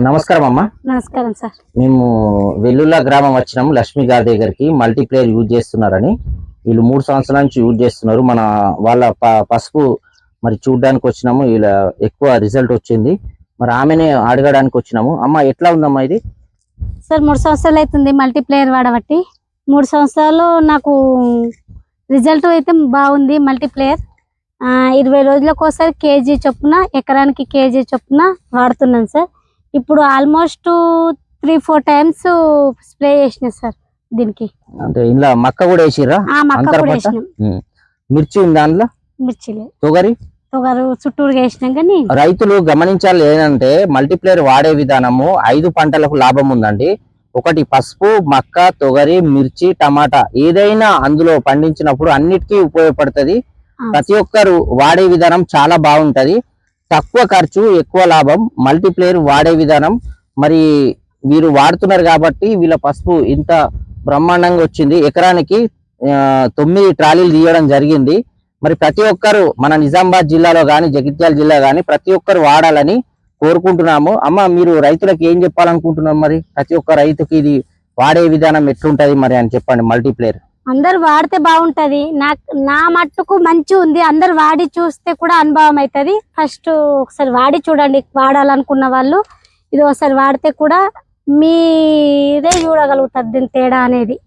నమస్కారం అమ్మా. నమస్కారం సార్. మేము వెల్లుల్లా గ్రామం వచ్చినాము లక్ష్మి గారి దగ్గరికి. మల్టీప్లేయర్ యూజ్ చేస్తున్నారని వీళ్ళు 3 సంవత్సరాల నుంచి యూజ్ చేస్తున్నారు. మన వాళ్ళ పసుపు మరి చూడడానికి వచ్చినాము. ఇలా ఎక్కువ రిజల్ట్ వచ్చింది. మరి ఆమెనే అడగడానికి వచ్చినాము. అమ్మ ఎట్లా ఉందమ్మా ఇది? సార్ 3 సంవత్సరాలు అవుతుంది మల్టీప్లేయర్ వాడబట్టి. 3 సంవత్సరాలు నాకు రిజల్ట్ అయితే బాగుంది. మల్టీప్లేయర్ 20 రోజులకు ఒకసారి కేజీ చొప్పున, ఎకరానికి కేజీ చొప్పున వాడుతున్నాను సార్. ఇప్పుడు ఆల్మోస్ట్ 3-4 టైమ్స్ స్ప్రే చేసిన సార్ దీనికి. అంటే ఇలా మక్క కూడా వేసిరా? మక్క కూడా వేసినాం. మిర్చి ఉంది దాంట్లో? మిర్చిలే తొగరు చుట్టూరుగా వేసినాం. కానీ రైతులు గమనించాలి ఏంటంటే మల్టీప్లేయర్ వాడే విధానము 5 పంటలకు లాభం ఉందండి. ఒకటి పసుపు, మక్క, తొగరి, మిర్చి, టమాటా ఏదైనా అందులో పండించినప్పుడు అన్నిటికీ ఉపయోగపడుతుంది. ప్రతి ఒక్కరు వాడే విధానం చాలా బాగుంటది. తక్కువ ఖర్చు ఎక్కువ లాభం మల్టీప్లేయర్ వాడే విధానం. మరి వీరు వాడుతున్నారు కాబట్టి వీళ్ళ పసుపు ఇంత బ్రహ్మాండంగా వచ్చింది. ఎకరానికి 9 ట్రాలీలు తీయడం జరిగింది. మరి ప్రతి ఒక్కరు మన నిజామాబాద్ జిల్లాలో కానీ జగిత్యాల జిల్లా కానీ ప్రతి ఒక్కరు వాడాలని కోరుకుంటున్నాము. అమ్మ మీరు రైతులకు ఏం చెప్పాలనుకుంటున్నాం? మరి ప్రతి ఒక్క రైతుకి ఇది వాడే విధానం ఎట్లుంటది మరి అని చెప్పండి. మల్టీప్లేయర్ అందరు వాడితే బాగుంటది. నా మట్టుకు మంచి ఉంది. అందరు వాడి చూస్తే కూడా అనుభవం అవుతుంది. ఫస్ట్ ఒకసారి వాడి చూడండి. వాడాలనుకున్న వాళ్ళు ఇది ఒకసారి వాడితే కూడా మీరే చూడగలుగుతారు దీని తేడా అనేది.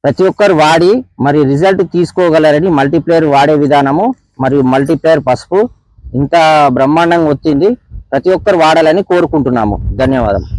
ప్రతి ఒక్కరు వాడి మరి రిజల్ట్ తీసుకోగలరని మల్టీప్లేయర్ వాడే విధానము మరియు మల్టీప్లేయర్ పసుపు ఇంత బ్రహ్మాండంగా వచ్చింది. ప్రతి ఒక్కరు వాడాలని కోరుకుంటున్నాము. ధన్యవాదాలు.